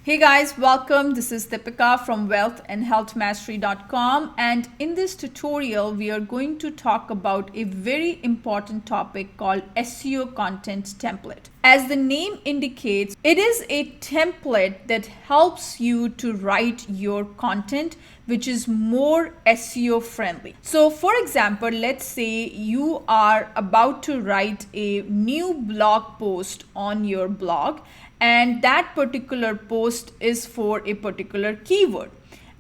Hey guys, welcome. This is Deepika from wealthandhealthmastery.com, and in this tutorial we are going to talk about a very important topic called SEO Content Template. As the name indicates, it is a template that helps you to write your content which is more SEO friendly. So for example, let's say you are about to write a new blog post on your blog, and that particular post is for a particular keyword.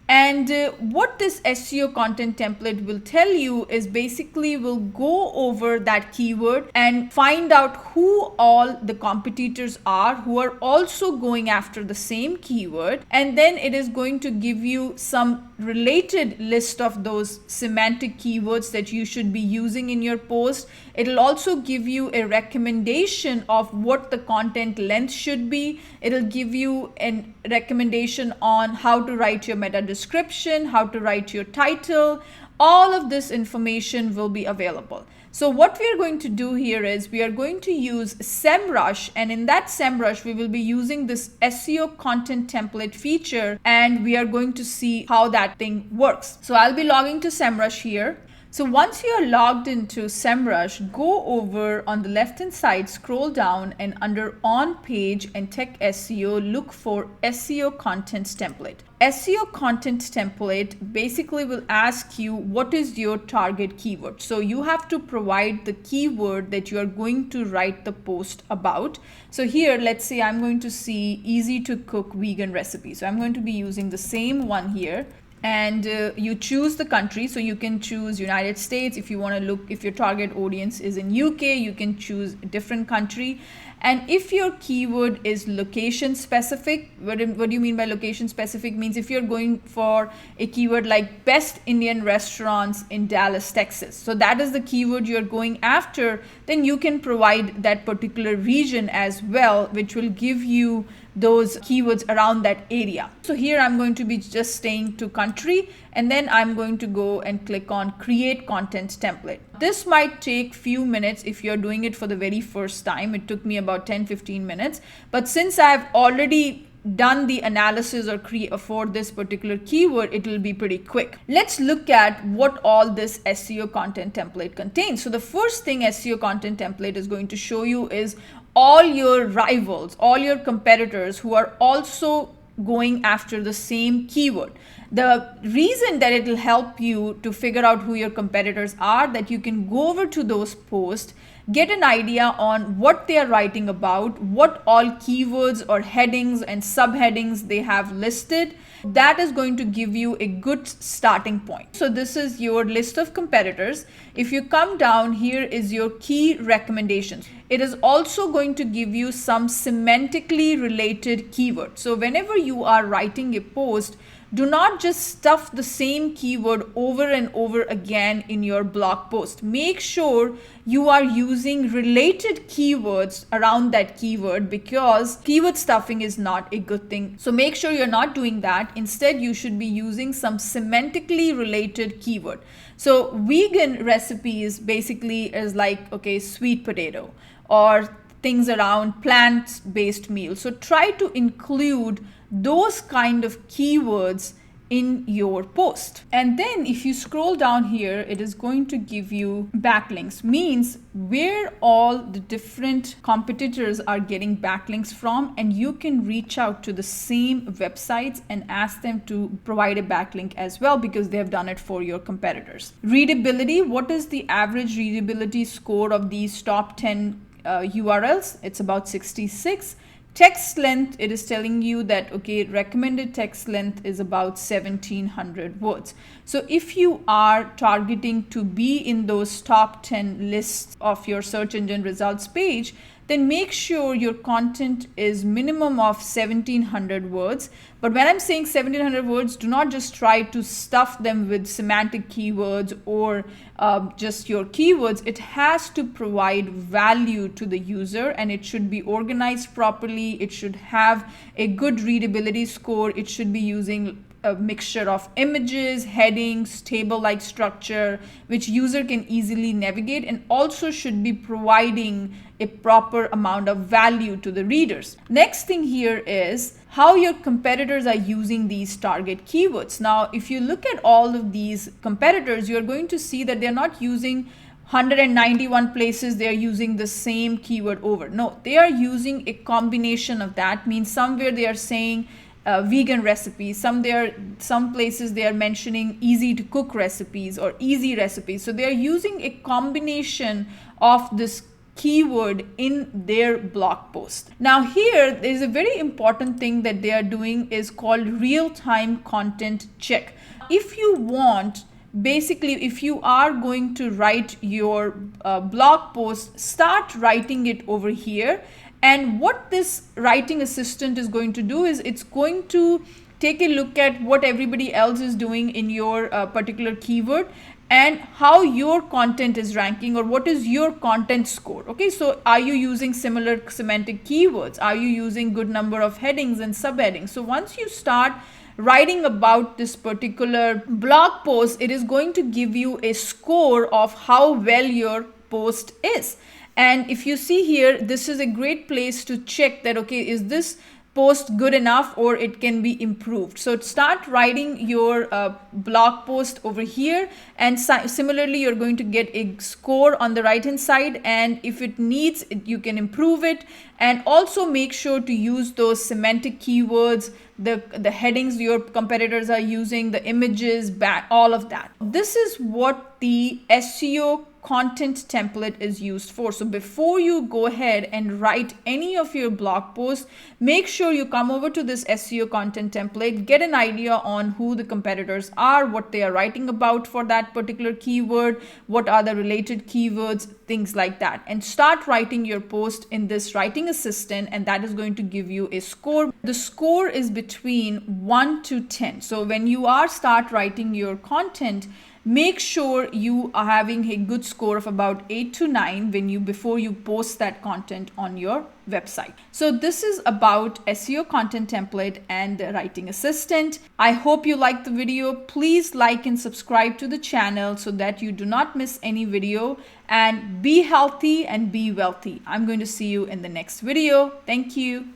And what this SEO content template will tell you is basically will go over that keyword and find out who all the competitors are who are also going after the same keyword. And then it is going to give you some related list of those semantic keywords that you should be using in your post. It'll also give you a recommendation of what the content length should be. It'll give you a recommendation on how to write your meta description, how to write your title. All of this information will be available. So what we are going to do here is we are going to use SEMrush, and in that SEMrush we will be using this SEO content template feature, and we are going to see how that thing works. So I'll be logging to SEMrush here. So once you are logged into SEMrush, go over on the left hand side, scroll down, and under on page and tech SEO, look for SEO content template. SEO content template basically will ask you what is your target keyword. So you have to provide the keyword that you are going to write the post about. So here, let's say I'm going to see easy to cook vegan recipe. So I'm going to be using the same one here. And you choose the country, so you can choose United States. If you want to look, if your target audience is in UK, you can choose a different country. And if your keyword is location specific, what do you mean by location specific? Means if you're going for a keyword like best Indian restaurants in Dallas, Texas, so that is the keyword you're going after, then you can provide that particular region as well, which will give you those keywords around that area. So here I'm going to be just staying to country, and then I'm going to go and click on create content template. This might take few minutes if you're doing it for the very first time. It took me about 10-15 minutes, but since I've already done the analysis or for this particular keyword, it will be pretty quick. Let's look at what all this SEO content template contains. So the first thing SEO content template is going to show you is all your rivals, all your competitors who are also going after the same keyword. The reason that it will help you to figure out who your competitors are, that you can go over to those posts, get an idea on what they are writing about, what all keywords or headings and subheadings they have listed. That is going to give you a good starting point. So this is your list of competitors. If you come down, here is your key recommendations. It is also going to give you some semantically related keywords. So whenever you are writing a post, do not just stuff the same keyword over and over again in your blog post. Make sure you are using related keywords around that keyword, because keyword stuffing is not a good thing. So make sure you're not doing that. Instead, you should be using some semantically related keyword. So vegan recipes basically is like, okay, sweet potato, or things around plant-based meals. So try to include those kind of keywords in your post. And then if you scroll down here, it is going to give you backlinks, means where all the different competitors are getting backlinks from, and you can reach out to the same websites and ask them to provide a backlink as well, because they have done it for your competitors. Readability, what is the average readability score of these top 10 URLs? It's about 66. Text length, it is telling you that, okay, recommended text length is about 1700 words. So if you are targeting to be in those top 10 lists of your search engine results page, then make sure your content is minimum of 1700 words. But when I'm saying 1700 words, do not just try to stuff them with semantic keywords or just your keywords. It has to provide value to the user, and it should be organized properly. It should have a good readability score. It should be using a mixture of images, headings, table-like structure, which user can easily navigate, and also should be providing a proper amount of value to the readers. Next thing here is how your competitors are using these target keywords. Now, if you look at all of these competitors, you're going to see that they're not using 191 places they're using the same keyword over. No, they are using a combination of that. Means somewhere they are saying vegan recipes, some places they are mentioning easy to cook recipes or easy recipes. So they are using a combination of this keyword in their blog post. Now here there is a very important thing that they are doing is called real-time content check. If you want, basically, if you are going to write your blog post, start writing it over here. And what this writing assistant is going to do is it's going to take a look at what everybody else is doing in your particular keyword and how your content is ranking, or what is your content score. Okay, so are you using similar semantic keywords? Are you using good number of headings and subheadings? So once you start writing about this particular blog post, it is going to give you a score of how well your post is. And if you see here, this is a great place to check that, okay, is this post good enough or it can be improved. So start writing your blog post over here, and similarly you're going to get a score on the right hand side, and if it needs it, you can improve it. And also make sure to use those semantic keywords, the headings your competitors are using, the images, all of that. This is what the SEO content template is used for. So before you go ahead and write any of your blog posts, make sure you come over to this SEO content template, get an idea on who the competitors are, what they are writing about for that particular keyword, what are the related keywords, things like that, and start writing your post in this writing assistant, and that is going to give you a score. The score is between 1 to 10. So when you start writing your content, make sure you are having a good score of about 8 to 9 before you post that content on your website. So this is about SEO content template and the writing assistant. I hope you liked the video. Please like and subscribe to the channel so that you do not miss any video, and be healthy and be wealthy. I'm going to see you in the next video. Thank you.